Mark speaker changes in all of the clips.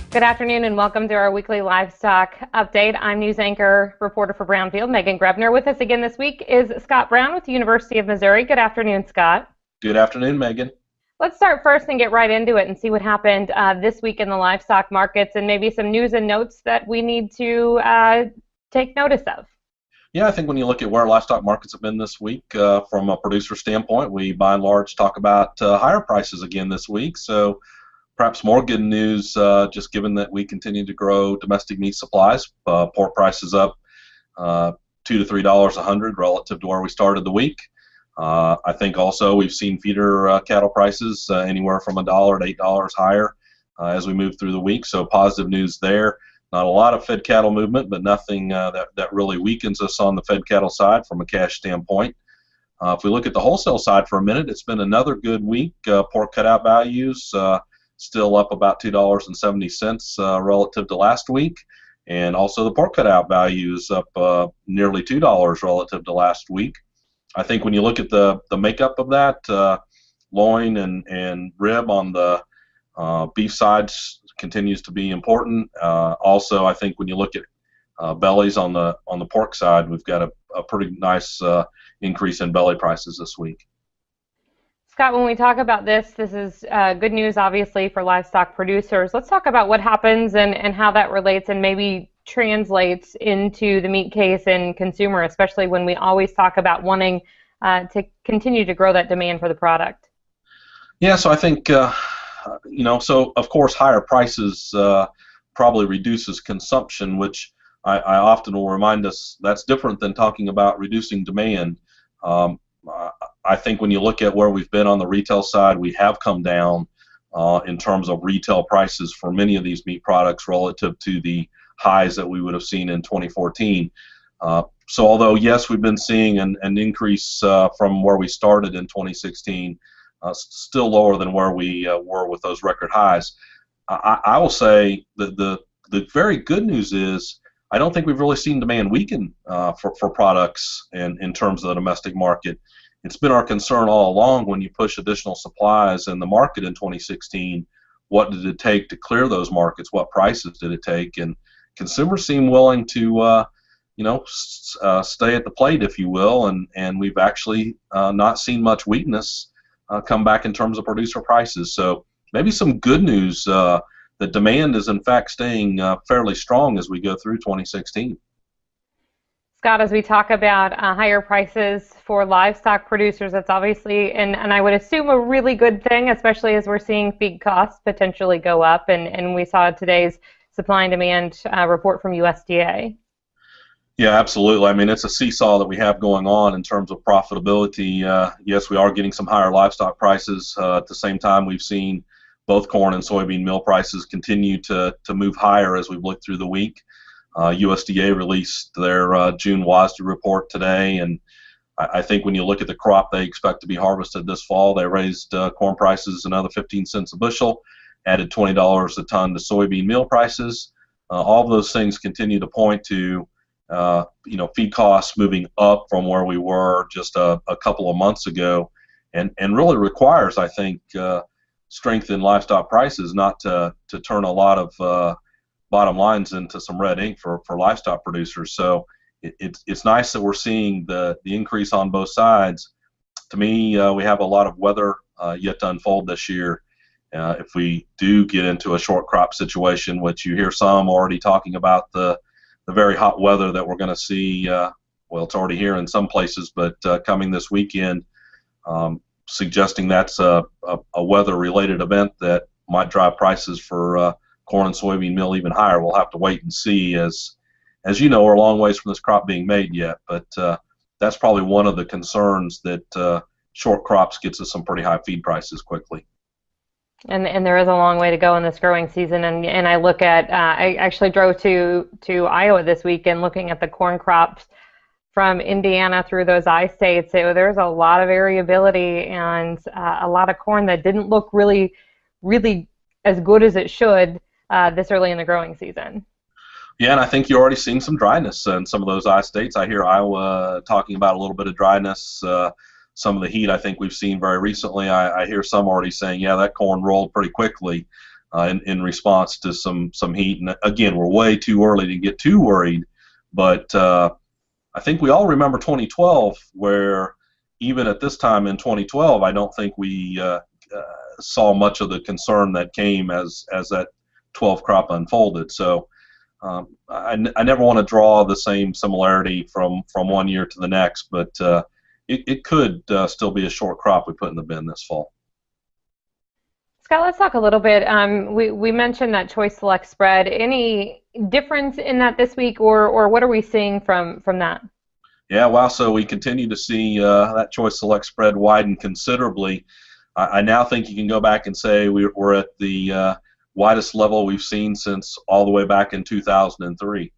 Speaker 1: Good afternoon and welcome to our weekly livestock update. I'm news anchor reporter for Brownfield, Meghan Grebner. With us again this week is Scott Brown with the University of Missouri. Good afternoon, Scott.
Speaker 2: Good afternoon, Megan.
Speaker 1: Let's start first and get right into it and see what happened this week in the livestock markets and maybe some news and notes that we need to take notice of.
Speaker 2: Yeah, I think when you look at where livestock markets have been this week, from a producer standpoint, we by and large talk about higher prices again this week. So perhaps more good news, just given that we continue to grow domestic meat supplies. Pork prices up $2 to $3 a hundred relative to where we started the week. I think also we've seen feeder cattle prices anywhere from $1 to $8 higher as we move through the week. So positive news there. Not a lot of fed cattle movement, but nothing that really weakens us on the fed cattle side from a cash standpoint. If we look at the wholesale side for a minute, it's been another good week. Pork cutout values still up about $2.70 relative to last week, and also the pork cutout value is up nearly $2 relative to last week. I think when you look at the makeup of that, loin and rib on the beef side continues to be important. Also, I think when you look at bellies on the pork side, we've got a pretty nice increase in belly prices this week.
Speaker 1: Scott, when we talk about this is good news, obviously, for livestock producers. Let's talk about what happens and how that relates and maybe translates into the meat case and consumer, especially when we always talk about wanting to continue to grow that demand for the product.
Speaker 2: Yeah, so I think, so of course higher prices probably reduces consumption, which I often will remind us that's different than talking about reducing demand. I think when you look at where we've been on the retail side, we have come down in terms of retail prices for many of these meat products relative to the highs that we would have seen in 2014. So although, yes, we've been seeing an increase from where we started in 2016, still lower than where we were with those record highs. I will say that the very good news is I don't think we've really seen demand weaken for products in terms of the domestic market. It's been our concern all along when you push additional supplies in the market in 2016, what did it take to clear those markets? What prices did it take? And consumers seem willing to stay at the plate, if you will, and we've actually not seen much weakness come back in terms of producer prices. So maybe some good news that demand is in fact staying fairly strong as we go through 2016.
Speaker 1: Scott, as we talk about higher prices for livestock producers, that's obviously, and I would assume, a really good thing, especially as we're seeing feed costs potentially go up, and we saw today's supply and demand report from USDA.
Speaker 2: Yeah, absolutely. I mean, it's a seesaw that we have going on in terms of profitability. Yes, we are getting some higher livestock prices. At the same time, we've seen both corn and soybean meal prices continue to move higher as we've looked through the week. USDA released their June WASDE report today, and I think when you look at the crop they expect to be harvested this fall, they raised corn prices another 15 cents a bushel, added $20 a ton to soybean meal prices. All of those things continue to point to feed costs moving up from where we were just a couple of months ago, and really requires, I think, strength in livestock prices not to turn a lot of bottom lines into some red ink for livestock producers. So it's nice that we're seeing the increase on both sides. To me, we have a lot of weather yet to unfold this year. If we do get into a short crop situation, which you hear some already talking about the very hot weather that we're going to see, well, it's already here in some places, but coming this weekend, suggesting that's a weather-related event that might drive prices for corn and soybean meal even higher. We'll have to wait and see. As you know, we're a long ways from this crop being made yet, but that's probably one of the concerns, that short crops gets us some pretty high feed prices quickly.
Speaker 1: And there is a long way to go in this growing season. And I look at, I actually drove to Iowa this weekend looking at the corn crops from Indiana through those I-states. There's a lot of variability and a lot of corn that didn't look really, really as good as it should this early in the growing season.
Speaker 2: Yeah, and I think you're already seeing some dryness in some of those I-states. I hear Iowa talking about a little bit of dryness. Some of the heat I think we've seen very recently, I hear some already saying, yeah, that corn rolled pretty quickly. in response to some heat. And again, we're way too early to get too worried, but I think we all remember 2012, where even at this time in 2012, I don't think we saw much of the concern that came as that 12 crop unfolded. So I never want to draw the same similarity from one year to the next, but it could still be a short crop we put in the bin this fall.
Speaker 1: Scott, let's talk a little bit. We mentioned that choice select spread. Any difference in that this week, or what are we seeing from that?
Speaker 2: Yeah, wow. So we continue to see that choice select spread widen considerably. I now think you can go back and say we're at the widest level we've seen since all the way back in 2003.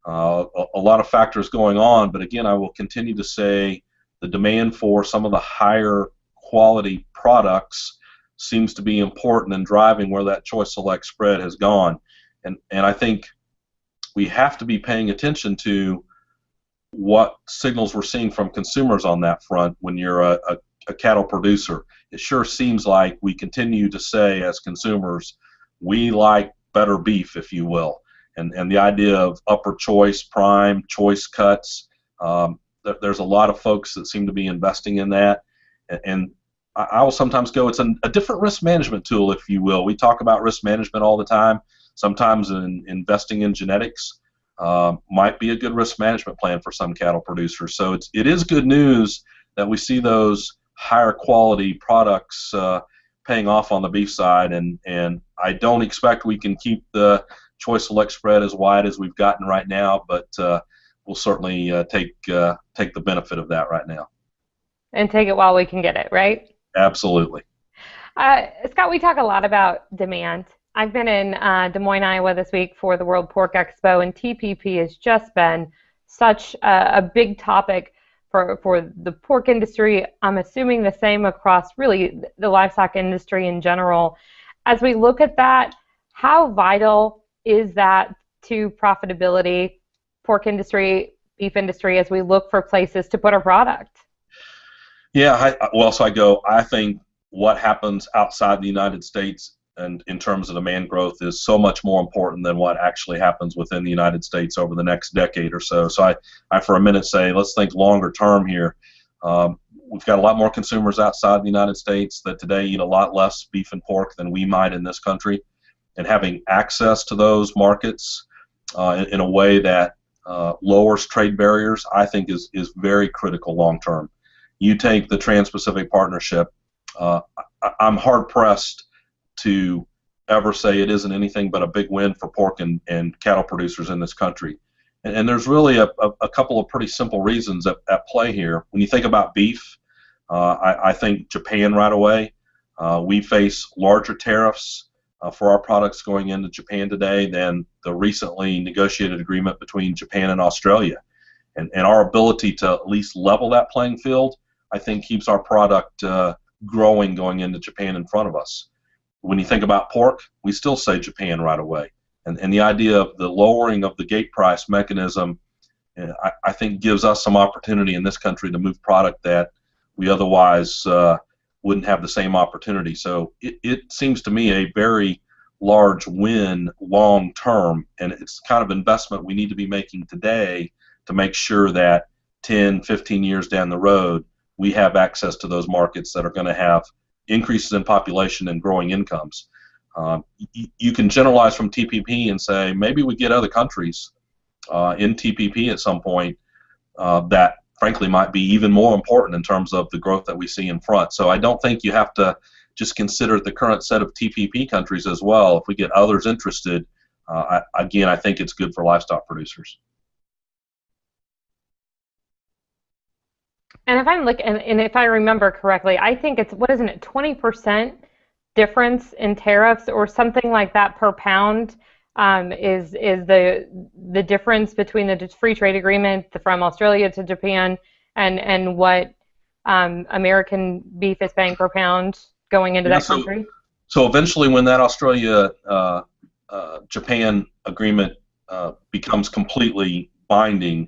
Speaker 2: A lot of factors going on, but again, I will continue to say the demand for some of the higher quality products seems to be important in driving where that choice select spread has gone. And I think we have to be paying attention to what signals we're seeing from consumers on that front when you're a cattle producer. It sure seems like we continue to say as consumers, we like better beef, if you will. And the idea of upper choice, prime, choice cuts, there's a lot of folks that seem to be investing in that. And I will sometimes go, it's a different risk management tool, if you will. We talk about risk management all the time. Sometimes investing in genetics might be a good risk management plan for some cattle producers. So it is good news that we see those higher quality products paying off on the beef side, and I don't expect we can keep the choice select spread as wide as we've gotten right now, but we'll certainly take the benefit of that right now.
Speaker 1: And take it while we can get it, right?
Speaker 2: Absolutely.
Speaker 1: Scott, we talk a lot about demand. I've been in Des Moines, Iowa this week for the World Pork Expo, and TPP has just been such a big topic for the pork industry. I'm assuming the same across really the livestock industry in general. As we look at that, how vital is that to profitability, pork industry, beef industry, as we look for places to put our product?
Speaker 2: Yeah, I think what happens outside the United States and in terms of demand growth is so much more important than what actually happens within the United States over the next decade or so. So I for a minute say, let's think longer term here. We've got a lot more consumers outside the United States that today eat a lot less beef and pork than we might in this country. And having access to those markets in a way that lowers trade barriers, I think is very critical long term. You take the Trans-Pacific Partnership, I'm hard-pressed to ever say it isn't anything but a big win for pork and cattle producers in this country. And there's really a couple of pretty simple reasons at play here. When you think about beef, I think Japan right away. We face larger tariffs for our products going into Japan today than the recently negotiated agreement between Japan and Australia. And our ability to at least level that playing field, I think, keeps our product growing going into Japan in front of us. When you think about pork, we still say Japan right away. And the idea of the lowering of the gate price mechanism, I think, gives us some opportunity in this country to move product that we otherwise wouldn't have the same opportunity. So it seems to me a very large win long term, and it's kind of investment we need to be making today to make sure that 10, 15 years down the road, we have access to those markets that are going to have increases in population and growing incomes. You can generalize from TPP and say maybe we get other countries in TPP at some point that frankly might be even more important in terms of the growth that we see in front. So I don't think you have to just consider the current set of TPP countries as well. If we get others interested, again, I think it's good for livestock producers.
Speaker 1: And if I'm looking, and if I remember correctly, I think it's, what isn't it, 20% difference in tariffs or something like that per pound is the difference between the free trade agreement from Australia to Japan and what American beef is paying per pound going into that country?
Speaker 2: So eventually when that Australia-Japan agreement becomes completely binding,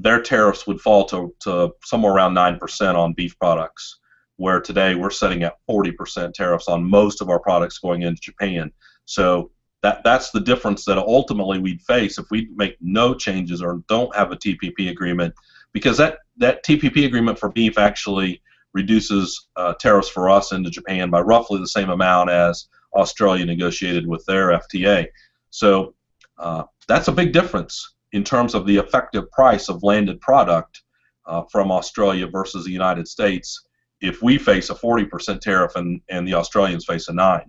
Speaker 2: their tariffs would fall to somewhere around 9% on beef products, where today we're setting at 40% tariffs on most of our products going into Japan. So that's the difference that ultimately we'd face if we make no changes or don't have a TPP agreement, because that TPP agreement for beef actually reduces tariffs for us into Japan by roughly the same amount as Australia negotiated with their FTA. So that's a big difference in terms of the effective price of landed product from Australia versus the United States if we face a 40% tariff and the Australians face a 9%.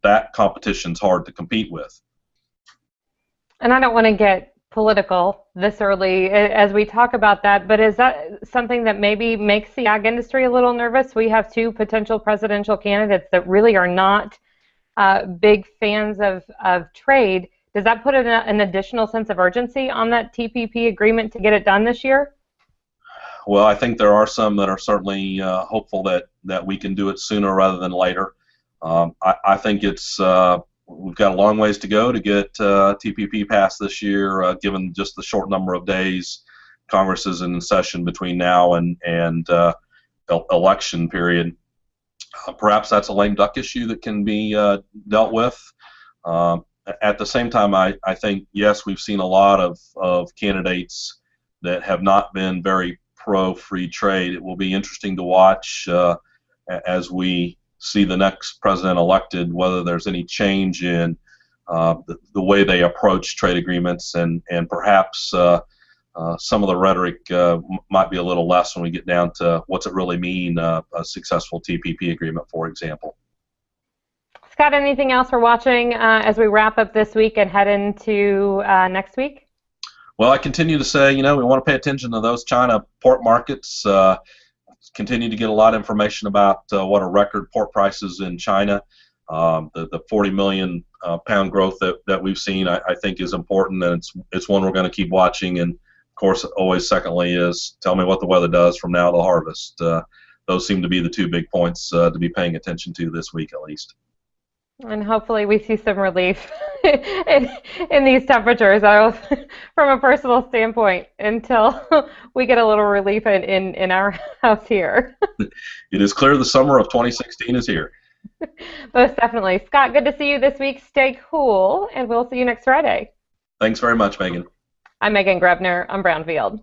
Speaker 2: That competition's hard to compete with.
Speaker 1: And I don't want to get political this early as we talk about that, but is that something that maybe makes the ag industry a little nervous? We have two potential presidential candidates that really are not big fans of trade. Does that put an additional sense of urgency on that TPP agreement to get it done this year?
Speaker 2: Well, I think there are some that are certainly hopeful that we can do it sooner rather than later. I think we've got a long ways to go to get TPP passed this year, given just the short number of days Congress is in session between now and election period. Perhaps that's a lame duck issue that can be dealt with. At the same time, I think, yes, we've seen a lot of candidates that have not been very pro-free trade. It will be interesting to watch as we see the next president elected, whether there's any change in the way they approach trade agreements, and perhaps some of the rhetoric might be a little less when we get down to what's it really mean, a successful TPP agreement, for example.
Speaker 1: Scott, anything else we're watching as we wrap up this week and head into next week?
Speaker 2: Well, I continue to say, we want to pay attention to those China pork markets. Continue to get a lot of information about what are record pork prices in China. The 40 million pound growth that we've seen, I think, is important, and it's one we're going to keep watching. And of course, always secondly is tell me what the weather does from now to harvest. Those seem to be the two big points to be paying attention to this week, at least.
Speaker 1: And hopefully we see some relief in these temperatures from a personal standpoint until we get a little relief in our house here.
Speaker 2: It is clear the summer of 2016 is here.
Speaker 1: Most definitely. Scott, good to see you this week. Stay cool, and we'll see you next Friday.
Speaker 2: Thanks very much, Megan.
Speaker 1: I'm Meghan Grebner on Brownfield.